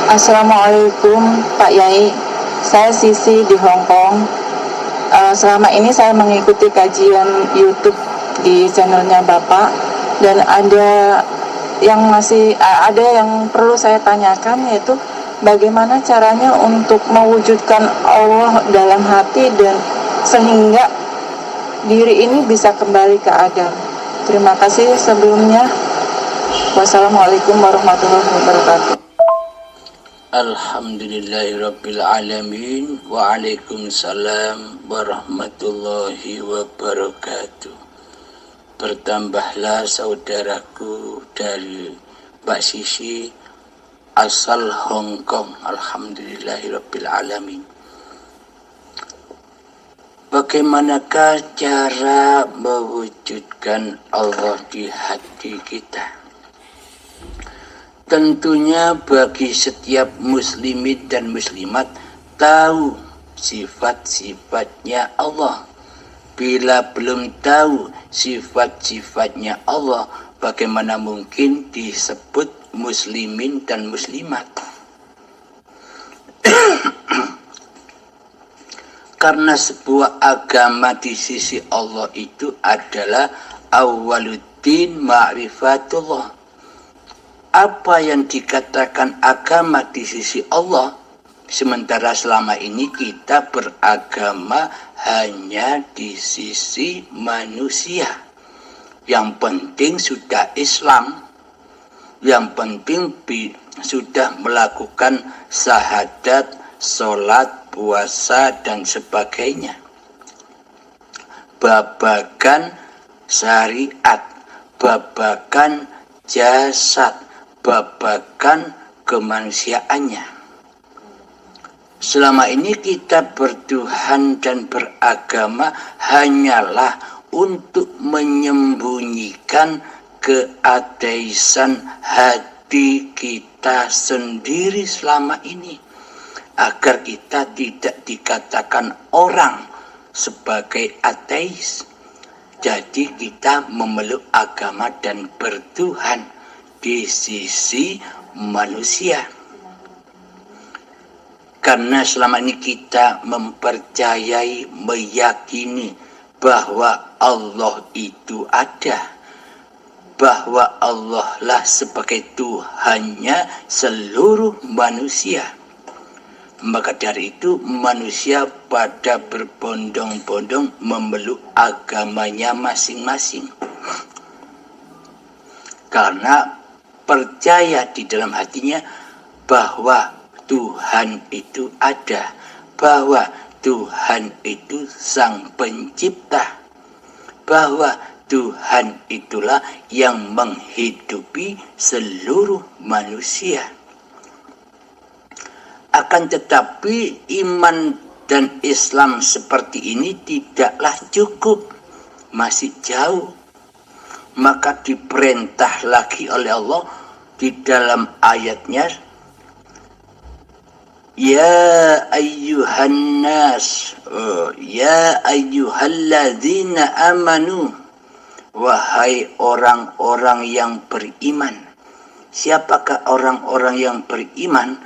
Assalamualaikum Pak Yai, saya Sisi di Hong Kong. Selama ini saya mengikuti kajian YouTube di channelnya Bapak, dan ada yang perlu saya tanyakan, yaitu bagaimana caranya untuk mewujudkan Allah dalam hati dan sehingga diri ini bisa kembali ke Adam. Terima kasih sebelumnya. Wassalamualaikum warahmatullahi wabarakatuh. Alhamdulillahirabbil alamin. Waalaikumsalam warahmatullahi wabarakatuh. Bertambahlah saudaraku dari Mbak Sisi asal Hong Kong. Alhamdulillahirabbil alamin. Bagaimanakah cara mewujudkan Allah di hati kita? Tentunya bagi setiap muslimin dan muslimat tahu sifat-sifatnya Allah. Bila belum tahu sifat-sifatnya Allah, bagaimana mungkin disebut muslimin dan muslimat? Karena sebuah agama di sisi Allah itu adalah awwaluddin ma'rifatullah. Apa yang dikatakan agama di sisi Allah, sementara selama ini kita beragama hanya di sisi manusia. Yang penting sudah Islam, yang penting sudah melakukan syahadat, sholat, puasa, dan sebagainya. Babakan syariat, babakan jasad, babakan kemanusiaannya. Selama ini kita bertuhan dan beragama hanyalah untuk menyembunyikan keateisan hati kita sendiri selama ini, agar kita tidak dikatakan orang sebagai ateis. Jadi kita memeluk agama dan bertuhan di sisi manusia. Karena selama ini kita mempercayai, meyakini bahwa Allah itu ada, bahwa Allah lah sebagai Tuhannya seluruh manusia. Maka dari itu manusia pada berbondong-bondong memeluk agamanya masing-masing. Karena percaya di dalam hatinya bahwa Tuhan itu ada, bahwa Tuhan itu sang pencipta, bahwa Tuhan itulah yang menghidupi seluruh manusia. Akan tetapi iman dan Islam seperti ini tidaklah cukup, masih jauh. Maka diperintah lagi oleh Allah di dalam ayatnya, ya ayyuhan nas, ya ayyuhalladzina amanu, wahai orang-orang yang beriman. Siapakah orang-orang yang beriman?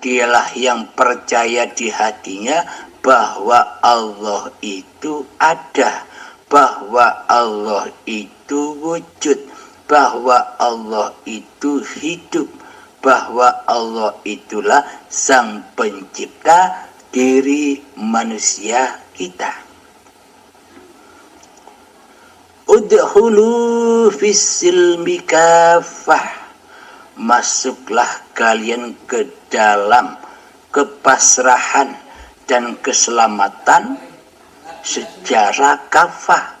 Dialah yang percaya di hatinya bahwa Allah itu ada, bahwa Allah itu wujud, bahwa Allah itu hidup, bahwa Allah itulah sang pencipta diri manusia kita. Udkhulu fis-silmi kafah, masuklah kalian ke dalam kepasrahan dan keselamatan secara kafah,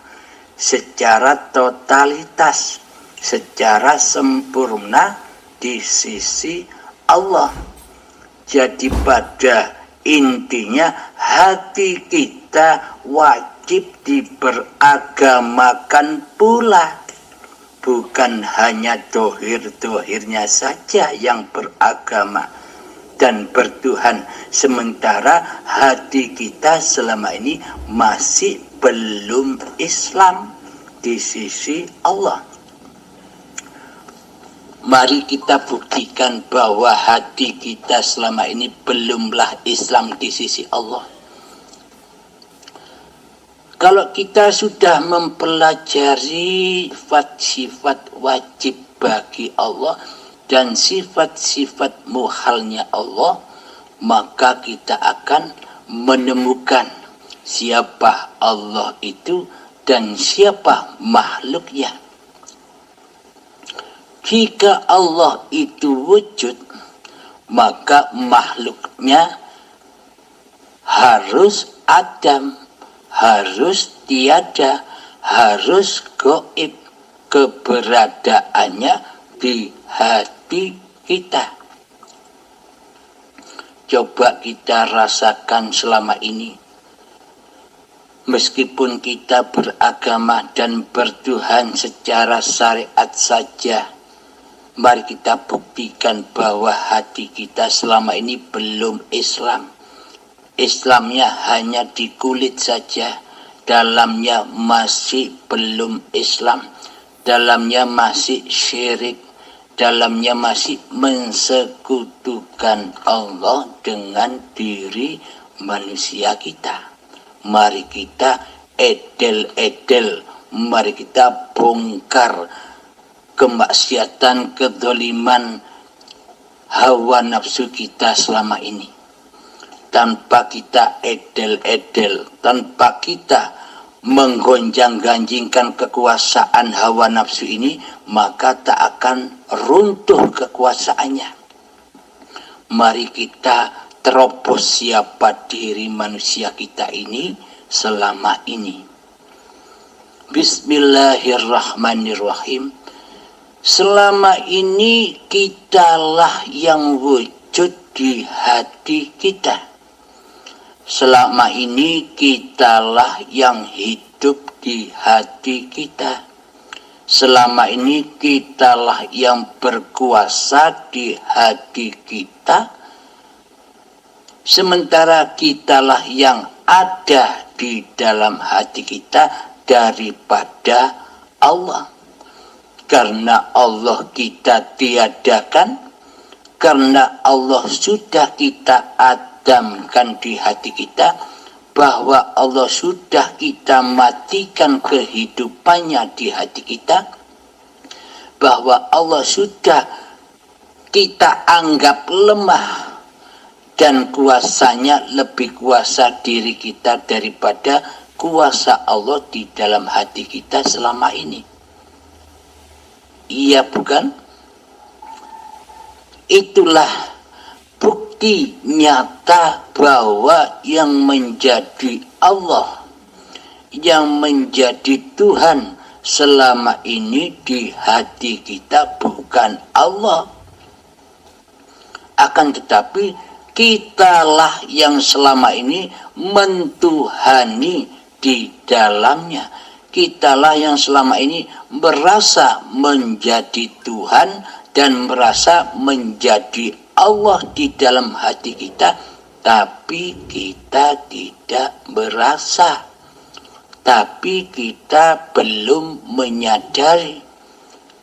secara totalitas, secara sempurna di sisi Allah. Jadi pada intinya hati kita wajib diberagamakan pula. Bukan hanya dohir-dohirnya saja yang beragama dan bertuhan, sementara hati kita selama ini masih belum Islam di sisi Allah. Mari kita buktikan bahwa hati kita selama ini belumlah Islam di sisi Allah. Kalau kita sudah mempelajari sifat-sifat wajib bagi Allah dan sifat-sifat muhalnya Allah, maka kita akan menemukan siapa Allah itu dan siapa makhluknya. Jika Allah itu wujud, maka makhluknya harus adam, harus tiada, harus gaib, keberadaannya di hati kita. Coba kita rasakan selama ini. Meskipun kita beragama dan bertuhan secara syariat saja, mari kita buktikan bahwa hati kita selama ini belum Islam. Islamnya hanya di kulit saja, dalamnya masih belum Islam, dalamnya masih syirik, dalamnya masih mensekutukan Allah dengan diri manusia kita. Mari kita edel-edel, mari kita bongkar kemaksiatan, kedzaliman hawa nafsu kita selama ini. Tanpa kita edel-edel, tanpa kita menggonjang-ganjingkan kekuasaan hawa nafsu ini, maka tak akan runtuh kekuasaannya. Mari kita terobos siapa diri manusia kita ini selama ini. Bismillahirrahmanirrahim. Selama ini kitalah yang wujud di hati kita. Selama ini kitalah yang hidup di hati kita. Selama ini kitalah yang berkuasa di hati kita. Sementara kitalah yang ada di dalam hati kita daripada Allah. Karena Allah kita tiadakan, karena Allah sudah kita adamkan di hati kita, bahwa Allah sudah kita matikan kehidupannya di hati kita, bahwa Allah sudah kita anggap lemah dan kuasanya lebih kuasa diri kita daripada kuasa Allah di dalam hati kita selama ini. Iya bukan? Itulah bukti nyata bahwa yang menjadi Allah, yang menjadi Tuhan selama ini di hati kita bukan Allah. Akan tetapi kitalah yang selama ini mentuhani di dalamnya. Kitalah yang selama ini merasa menjadi Tuhan dan merasa menjadi Allah di dalam hati kita, tapi kita tidak merasa, tapi kita belum menyadari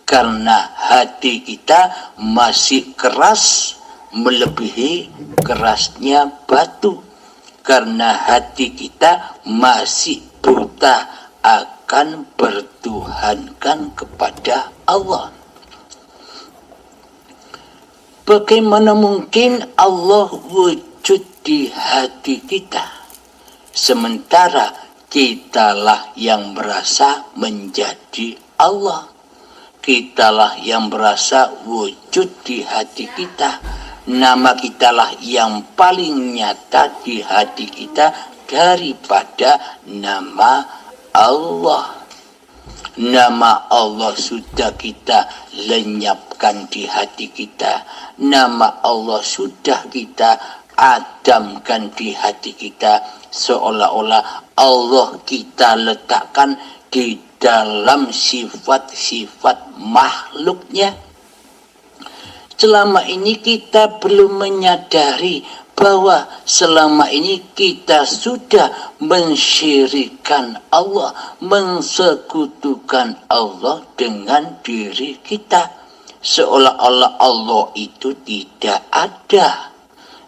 karena hati kita masih keras melebihi kerasnya batu, karena hati kita masih buta akan bertuhankan kepada Allah. Bagaimana mungkin Allah wujud di hati kita, sementara kitalah yang merasa menjadi Allah. Kitalah yang merasa wujud di hati kita. Nama kitalah yang paling nyata di hati kita daripada nama Allah. Nama Allah sudah kita lenyapkan di hati kita. Nama Allah sudah kita adamkan di hati kita. Seolah-olah Allah kita letakkan di dalam sifat-sifat makhluknya. Selama ini kita belum menyadari bahwa selama ini kita sudah mensyirikkan Allah, mensekutukan Allah dengan diri kita. Seolah-olah Allah itu tidak ada.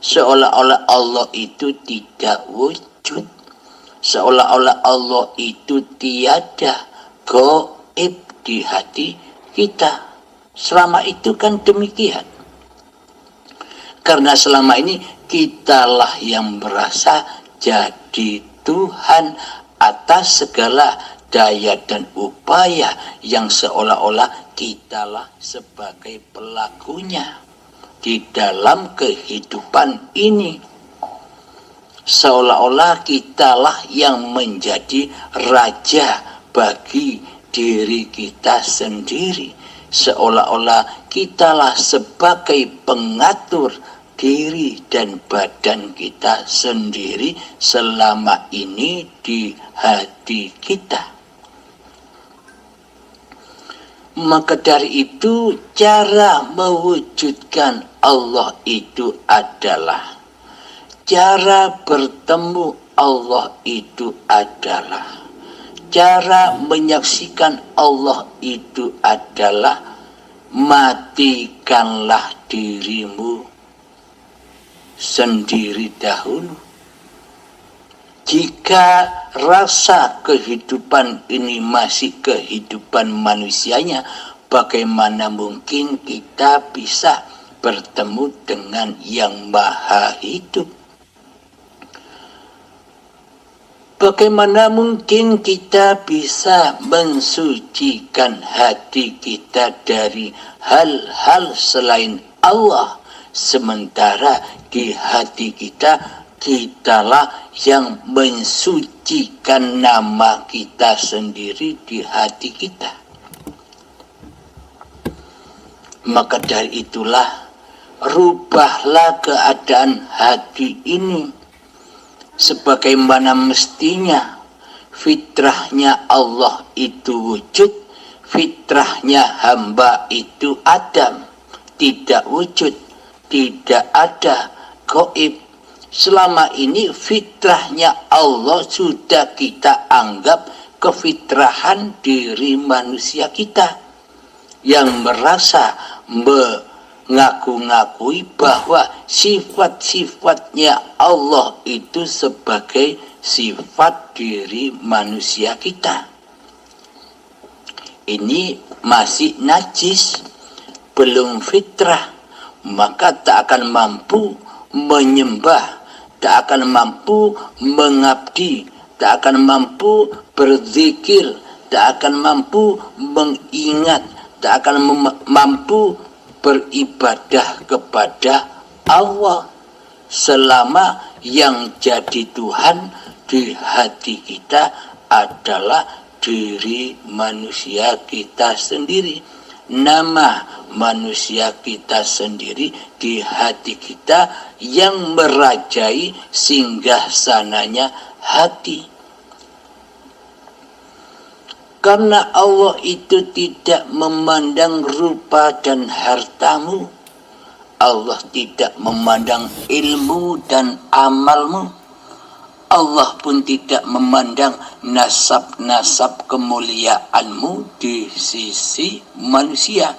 Seolah-olah Allah itu tidak wujud. Seolah-olah Allah itu tiada, gaib di hati kita. Selama itu kan demikian. Karena selama ini kitalah yang merasa jadi Tuhan atas segala daya dan upaya yang seolah-olah kitalah sebagai pelakunya di dalam kehidupan ini. Seolah-olah kitalah yang menjadi raja bagi diri kita sendiri. Seolah-olah kitalah sebagai pengatur diri dan badan kita sendiri selama ini di hati kita. Maka dari itu cara mewujudkan Allah itu adalah, cara bertemu Allah itu adalah, cara menyaksikan Allah itu adalah matikanlah dirimu sendiri dahulu. Jika rasa kehidupan ini masih kehidupan manusianya, bagaimana mungkin kita bisa bertemu dengan yang maha hidup? Bagaimana mungkin kita bisa mensucikan hati kita dari hal-hal selain Allah, sementara di hati kita, kitalah yang mensucikan nama kita sendiri di hati kita. Maka dari itulah, rubahlah keadaan hati ini sebagaimana mestinya. Fitrahnya Allah itu wujud, fitrahnya hamba itu Adam, tidak wujud, tidak ada, gaib. Selama ini fitrahnya Allah sudah kita anggap kefitrahan diri manusia kita yang merasa mengaku-ngakui bahwa sifat-sifatnya Allah itu sebagai sifat diri manusia kita. Ini masih najis, belum fitrah, maka tak akan mampu menyembah, tak akan mampu mengabdi, tak akan mampu berzikir, tak akan mampu mengingat, tak akan mampu beribadah kepada Allah selama yang jadi Tuhan di hati kita adalah diri manusia kita sendiri. Nama manusia kita sendiri di hati kita yang merajai singgah sananya hati. Karena Allah itu tidak memandang rupa dan hartamu, Allah tidak memandang ilmu dan amalmu, Allah pun tidak memandang nasab-nasab kemuliaanmu di sisi manusia.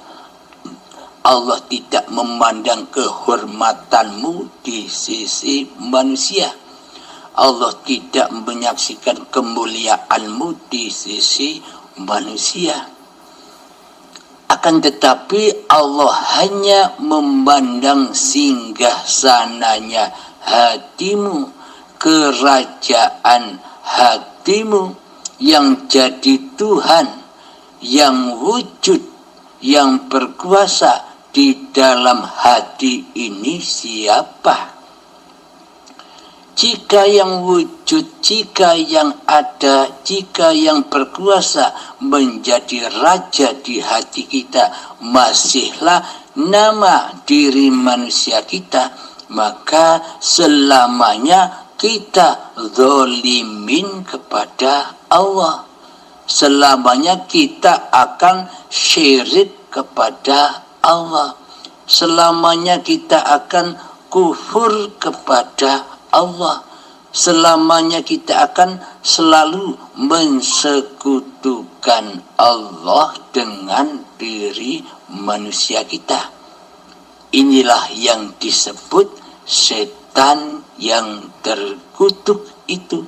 Allah tidak memandang kehormatanmu di sisi manusia. Allah tidak menyaksikan kemuliaanmu di sisi manusia. Akan tetapi Allah hanya memandang singgah sananya hatimu, kerajaan hatimu yang jadi Tuhan, yang wujud, yang berkuasa di dalam hati ini siapa? Jika yang wujud, jika yang ada, jika yang berkuasa menjadi raja di hati kita masihlah nama diri manusia kita, maka selamanya kita zalimin kepada Allah. Selamanya kita akan syirik kepada Allah. Selamanya kita akan kufur kepada Allah. Selamanya kita akan selalu mensekutukan Allah dengan diri manusia kita. Inilah yang disebut setan yang terkutuk itu.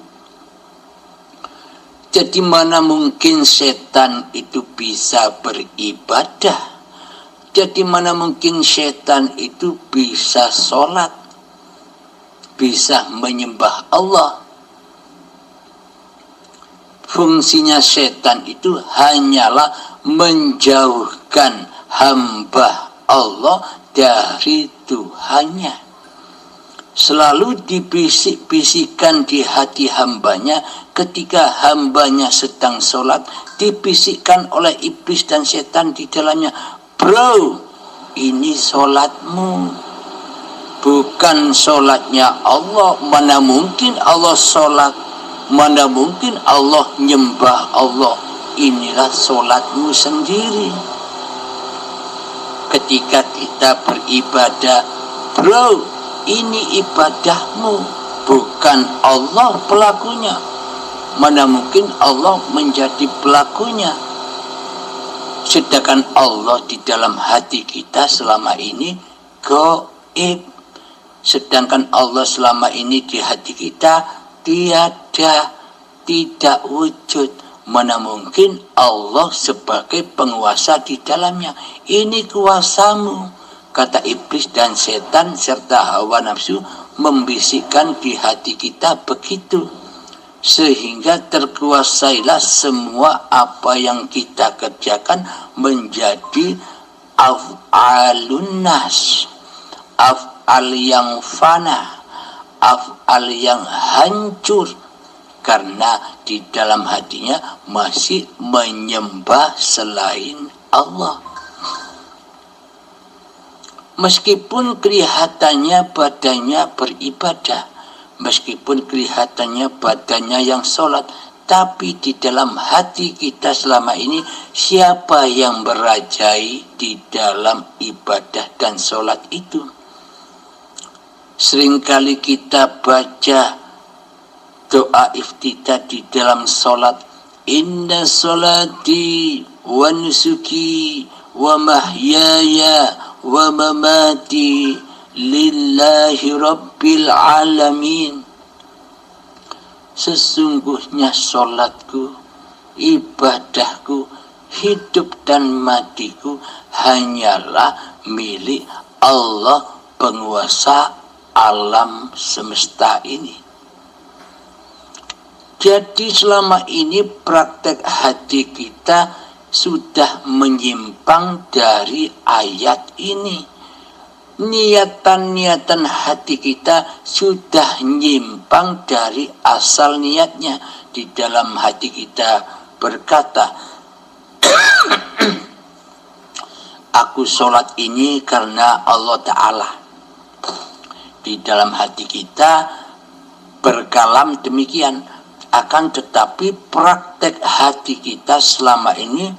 Jadi mana mungkin setan itu bisa beribadah? Jadi mana mungkin setan itu bisa sholat, bisa menyembah Allah? Fungsinya setan itu hanyalah menjauhkan hamba Allah dari Tuhannya. Selalu dibisik-bisikkan di hati hambanya ketika hambanya sedang sholat, dibisikkan oleh iblis dan setan di dalamnya, bro, ini sholatmu, bukan sholatnya Allah. Mana mungkin Allah sholat, mana mungkin Allah nyembah Allah. Inilah sholatmu sendiri. Ketika kita beribadah, bro, ini ibadahmu, bukan Allah pelakunya. Mana mungkin Allah menjadi pelakunya. Sedangkan Allah di dalam hati kita selama ini gaib. Sedangkan Allah selama ini di hati kita tiada, tidak wujud. Mana mungkin Allah sebagai penguasa di dalamnya. Ini kuasamu, kata iblis dan setan serta hawa nafsu membisikkan di hati kita begitu. Sehingga terkuasailah semua apa yang kita kerjakan menjadi af'alun nas, af'al yang fana, af'al yang hancur, karena di dalam hatinya masih menyembah selain Allah. Meskipun kelihatannya badannya beribadah, meskipun kelihatannya badannya yang sholat, tapi di dalam hati kita selama ini siapa yang merajai di dalam ibadah dan sholat itu? Seringkali kita baca doa iftitah di dalam sholat, inna sholati wa nusuki wa mahyaya wa mamati lillahi rabbil alamin. Sesungguhnya sholatku, ibadahku, hidup dan matiku hanyalah milik Allah, penguasa alam semesta ini. Jadi selama ini praktek hati kita sudah menyimpang dari ayat ini. Niatan-niatan hati kita sudah nyimpang dari asal niatnya. Di dalam hati kita berkata, aku sholat ini karena Allah Ta'ala. Di dalam hati kita berkalam demikian. Akan tetapi praktek hati kita selama ini,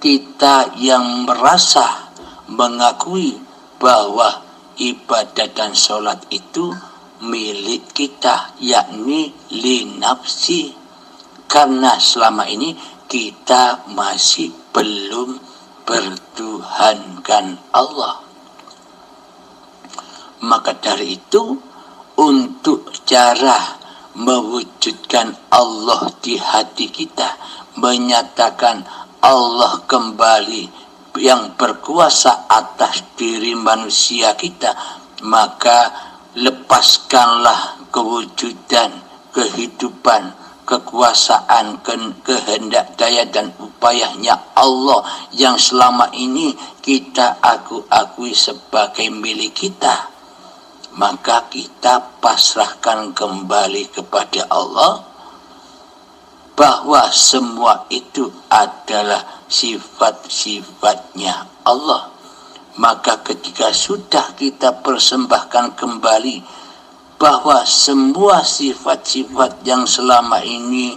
kita yang merasa mengakui bahwa ibadah dan sholat itu milik kita, yakni li nafsi, karena selama ini kita masih belum bertuhankan Allah. Maka dari itu, untuk cara mewujudkan Allah di hati kita, menyatakan Allah kembali yang berkuasa atas diri manusia kita, maka lepaskanlah kewujudan, kehidupan, kekuasaan, kehendak daya dan upayanya Allah yang selama ini kita akui sebagai milik kita. Maka kita pasrahkan kembali kepada Allah bahwa semua itu adalah sifat-sifatnya Allah. Maka ketika sudah kita persembahkan kembali bahwa semua sifat-sifat yang selama ini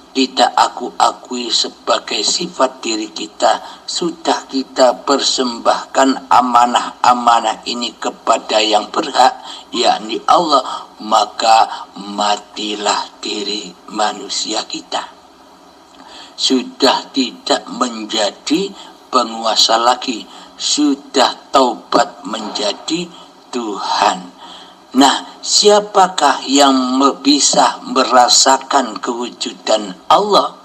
kita akui sebagai sifat diri kita, sudah kita persembahkan amanah-amanah ini kepada yang berhak, yakni Allah, maka matilah diri manusia kita. Sudah tidak menjadi penguasa lagi, sudah taubat menjadi Tuhan. Nah, siapakah yang bisa merasakan kewujudan Allah?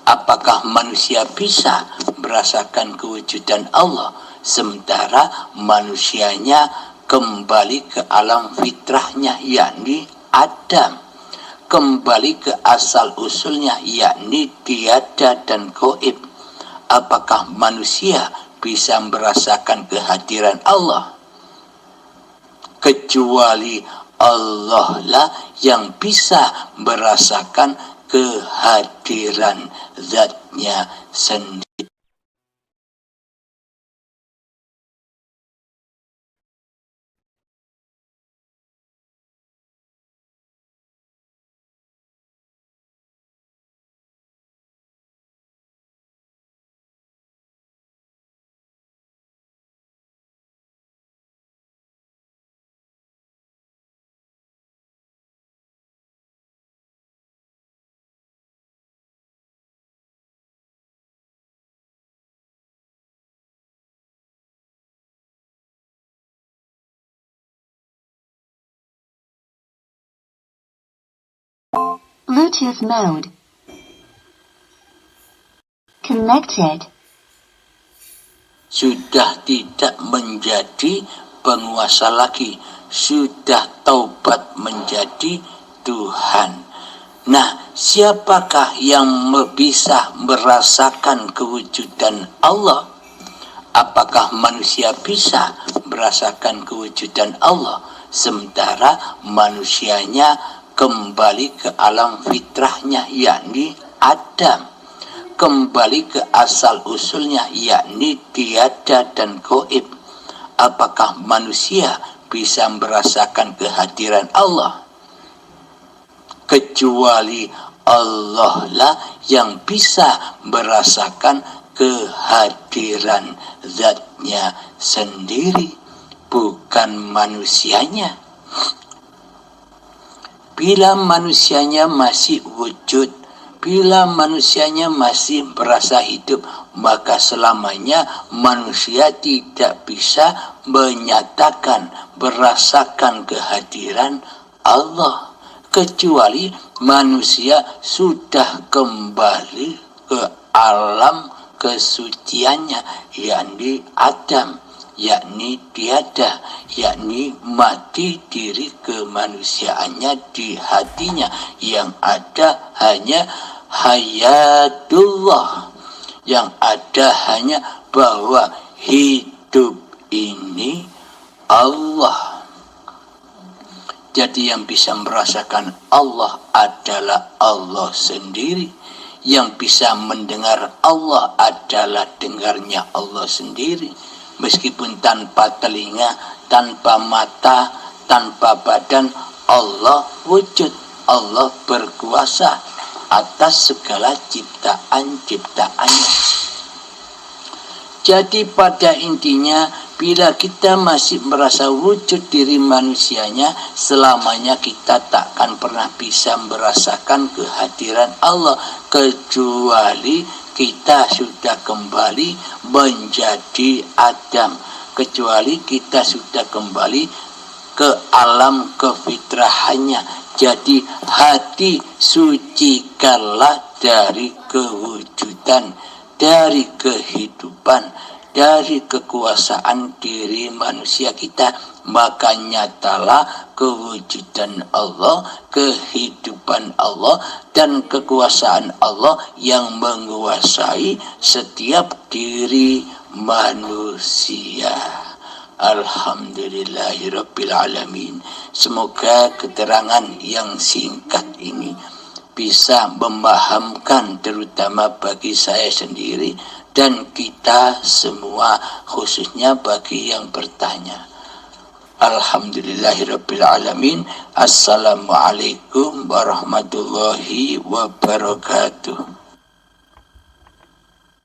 Apakah manusia bisa merasakan kewujudan Allah sementara manusianya kembali ke alam fitrahnya, yakni Adam, kembali ke asal usulnya, yakni tiada dan gaib? Apakah manusia bisa merasakan kehadiran Allah? Kecuali Allah lah yang bisa merasakan kehadiran zatnya sendiri. Bluetooth mode. Connected. Sudah tidak menjadi penguasa lagi, sudah taubat menjadi Tuhan. Nah, siapakah yang bisa merasakan kewujudan Allah? Apakah manusia bisa merasakan kewujudan Allah sementara manusianya kembali ke alam fitrahnya, yakni Adam, kembali ke asal usulnya, yakni tiada dan gaib? Apakah manusia bisa merasakan kehadiran Allah? Kecuali Allah lah yang bisa merasakan kehadiran zatnya sendiri, bukan manusianya. Bila manusianya masih wujud, bila manusianya masih merasa hidup, maka selamanya manusia tidak bisa menyatakan, merasakan kehadiran Allah. Kecuali manusia sudah kembali ke alam kesuciannya, yakni Adam, yakni tiada, yakni mati diri kemanusiaannya di hatinya, yang ada hanya hayatullah, yang ada hanya bahwa hidup ini Allah. Jadi yang bisa merasakan Allah adalah Allah sendiri. Yang bisa mendengar Allah adalah dengarnya Allah sendiri. Meskipun tanpa telinga, tanpa mata, tanpa badan, Allah wujud. Allah berkuasa atas segala ciptaan-ciptaannya. Jadi pada intinya, bila kita masih merasa wujud diri manusianya, selamanya kita takkan pernah bisa merasakan kehadiran Allah, kecuali kita sudah kembali menjadi Adam, kecuali kita sudah kembali ke alam kefitrahannya. Jadi hati sucikanlah dari kewujudan, dari kehidupan, dari kekuasaan diri manusia kita, maka nyatalah kewujudan Allah, kehidupan Allah, dan kekuasaan Allah yang menguasai setiap diri manusia. Alhamdulillahirabbil alamin. Semoga keterangan yang singkat ini bisa memahamkan, terutama bagi saya sendiri dan kita semua, khususnya bagi yang bertanya. Alhamdulillahirabbil alamin. Assalamualaikum warahmatullahi wabarakatuh.